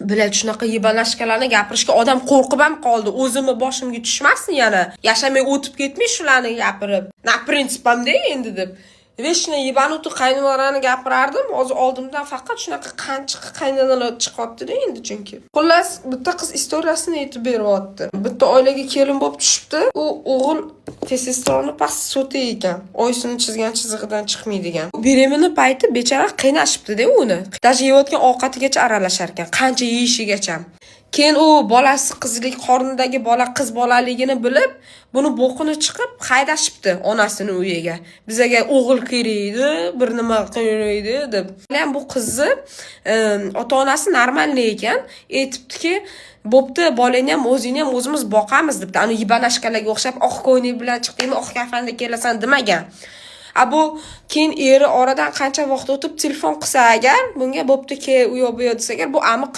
Bilat shunaqa yibanashkalarni gapirishga odam qo'rqib ham qoldi. O'zimni boshimga tushmasin yana. Yashamay o'tib ketmay shularni gapirib. Na prinsipamda endi deb. Veshna yibanutu qaynolarni gapirardim. Hozir oldimdan faqat shunaqa qanchiq qaynonalar chiqyapti-da endi chunki. Xullas, bitta qiz istoriyasini aytib beryapti. Bitta oilaga kelin bo'lib tushibdi. U o'g'il testosteroni past so'ti ekan. Oysini chizgan chizig'idan chiqmaydigan. Beremini payti bechara qiynashibdi-da uni. Даже yeyotgan ovqatigacha aralashar ekan, qancha yeyishigacha. Keyin u bolasi qizlik qornidagi bola qiz bolaligini bilib, buni bo'qini chiqib haydashibdi onasini uyiga. Bizaga o'g'il kerak edi, bir nima kerak edi deb. Ham bu qizni ota-onasi normalniy ekan, aytibdiki, bo'pti, bolangni ham o'zingni ham o'zimiz boqamiz debdi. Ani yibanashkalarga o'xshab oq ko'ylak bilan chiqdingmi, oq kafanda kelasan demagan. Bu keyin eri oradan qancha vaqt o'tib telefon qilsa agar, bunga bo'pti ke u yoq bu yoq desa agar, bu amiq